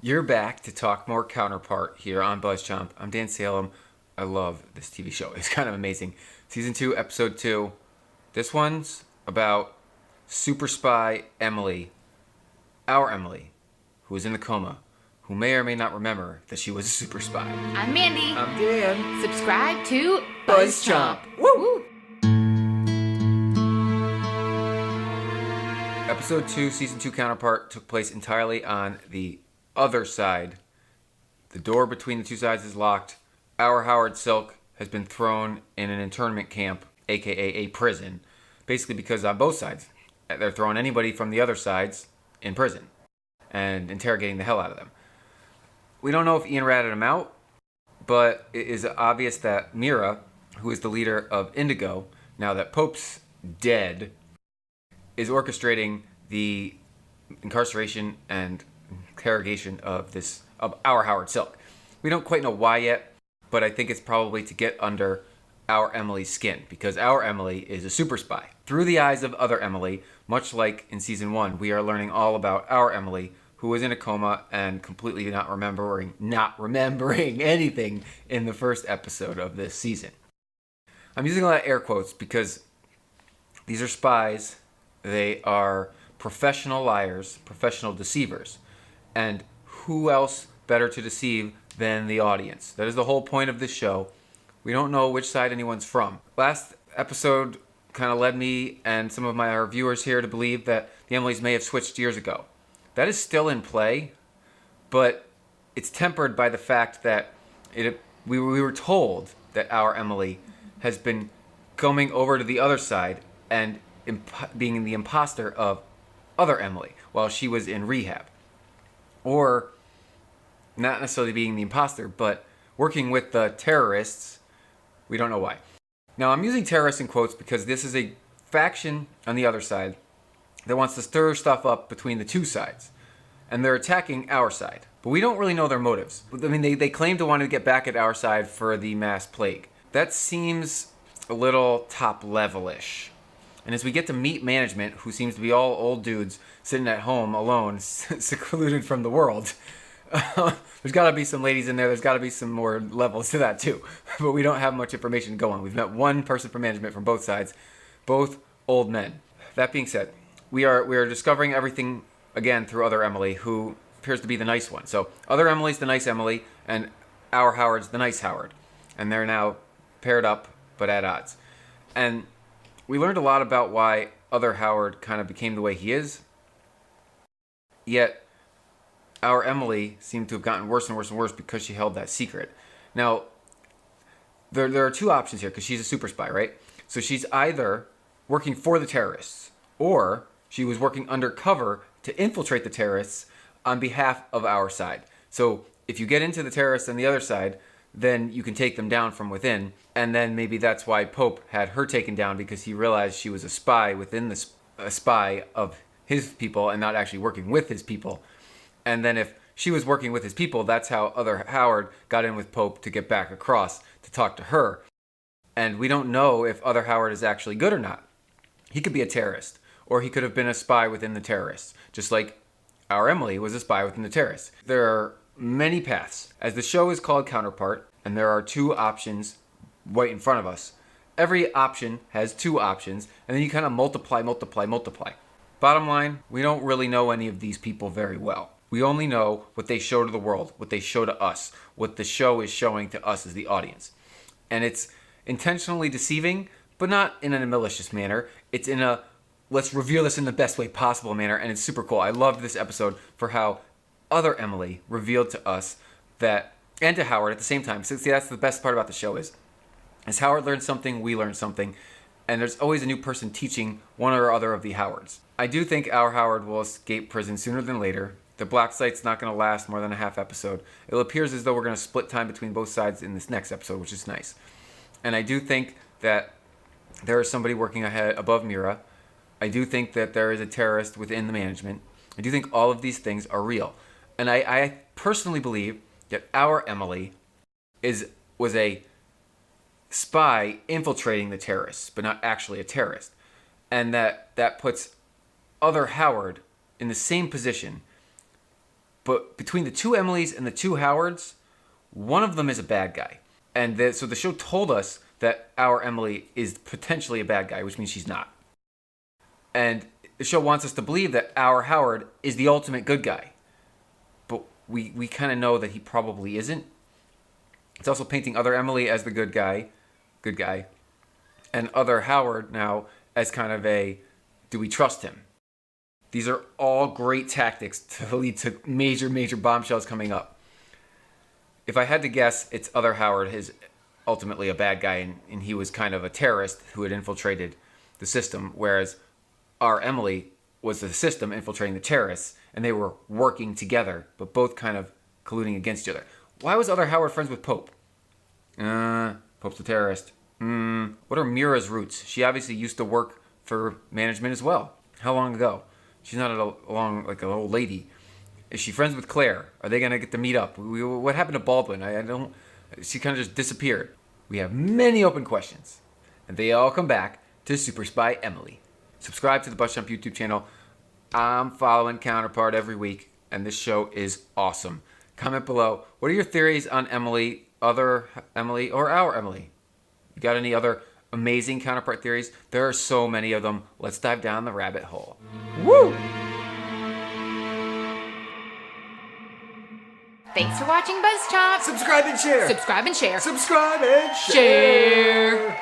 You're back to talk more Counterpart here on BuzzChomp. I'm Dan Salem. I love this TV show. It's kind of amazing. Season 2, Episode 2. This one's about super spy Emily. Our Emily, who is in the coma, who may or may not remember that she was a super spy. I'm Mandy. I'm Dan. Subscribe to BuzzChomp. Woo! Episode 2, Season 2 Counterpart took place entirely on the other side. The door between the two sides is locked. Our Howard Silk has been thrown in an internment camp, aka a prison, basically because on both sides they're throwing anybody from the other sides in prison and interrogating the hell out of them. We don't know if Ian ratted him out, but it is obvious that Myra, who is the leader of Indigo, now that Pope's dead, is orchestrating the incarceration and interrogation of our Howard Silk. We don't quite know why yet, but I think it's probably to get under our Emily's skin, because our Emily is a super spy. Through the eyes of other Emily, much like in season 1, we are learning all about our Emily, who was in a coma and completely not remembering anything in the first episode of this season. I'm using a lot of air quotes because these are spies. They are professional liars, professional deceivers. And who else better to deceive than the audience? That is the whole point of this show. We don't know which side anyone's from. Last episode kind of led me and some of my viewers here to believe that the Emilys may have switched years ago. That is still in play, but it's tempered by the fact that we were told that our Emily has been coming over to the other side and being the imposter of other Emily while she was in rehab. Or not necessarily being the imposter, but working with the terrorists. We don't know why. Now, I'm using terrorists in quotes because this is a faction on the other side that wants to stir stuff up between the two sides. And they're attacking our side. But we don't really know their motives. I mean, they claim to want to get back at our side for the mass plague. That seems a little top-level-ish. And as we get to meet management, who seems to be all old dudes sitting at home alone, secluded from the world, there's got to be some ladies in there. There's got to be some more levels to that too. But we don't have much information to go on. We've met one person from management from both sides, both old men. That being said, we are discovering everything again through other Emily, who appears to be the nice one. So other Emily's the nice Emily, and our Howard's the nice Howard. And they're now paired up, but at odds. And we learned a lot about why other Howard kind of became the way he is. Yet, our Emily seemed to have gotten worse and worse and worse because she held that secret. Now, there are two options here, because she's a super spy, right? So she's either working for the terrorists, or she was working undercover to infiltrate the terrorists on behalf of our side. So if you get into the terrorists on the other side, then you can take them down from within. And then maybe that's why Pope had her taken down, because he realized she was a spy within a spy of his people and not actually working with his people. And then if she was working with his people, that's how other Howard got in with Pope to get back across to talk to her. And we don't know if other Howard is actually good or not. He could be a terrorist, or he could have been a spy within the terrorists, just like our Emily was a spy within the terrorists. There are many paths. As the show is called Counterpart, and there are two options right in front of us, every option has two options, and then you kind of multiply. Bottom line, we don't really know any of these people very well. We only know what they show to the world, what they show to us, what the show is showing to us as the audience. And it's intentionally deceiving, but not in a malicious manner. It's in a, let's reveal this in the best way possible manner, and it's super cool. I loved this episode for how other Emily revealed to us that, and to Howard at the same time. So see, that's the best part about the show is, as Howard learns something, we learn something, and there's always a new person teaching one or other of the Howards. I do think our Howard will escape prison sooner than later. The black site's not going to last more than a half episode. It appears as though we're going to split time between both sides in this next episode, which is nice. And I do think that there is somebody working ahead above Myra. I do think that there is a terrorist within the management. I do think all of these things are real. And I personally believe that our Emily was a spy infiltrating the terrorists, but not actually a terrorist. And that puts other Howard in the same position But between the two Emilys and the two Howards, one of them is a bad guy. And so the show told us that our Emily is potentially a bad guy, which means she's not. And the show wants us to believe that our Howard is the ultimate good guy. But we kind of know that he probably isn't. It's also painting other Emily as the good guy, and other Howard now as kind of a, do we trust him? These are all great tactics to lead to major, major bombshells coming up. If I had to guess, it's other Howard is ultimately a bad guy, and he was kind of a terrorist who had infiltrated the system, whereas our Emily was the system infiltrating the terrorists, and they were working together, but both kind of colluding against each other. Why was other Howard friends with Pope? Pope's a terrorist. What are Myra's roots? She obviously used to work for management as well. How long ago? She's not like an old lady. Is she friends with Claire? Are they gonna get to meet up? What happened to Baldwin? I don't. She kind of just disappeared. We have many open questions, and they all come back to Super Spy Emily. Subscribe to the BuzzChomp YouTube channel. I'm following Counterpart every week, and this show is awesome. Comment below. What are your theories on Emily, other Emily, or our Emily? You got any other amazing Counterpart theories? There are so many of them. Let's dive down the rabbit hole. Woo! Thanks for watching BuzzChomp. Subscribe and share. Subscribe and share. Subscribe and share.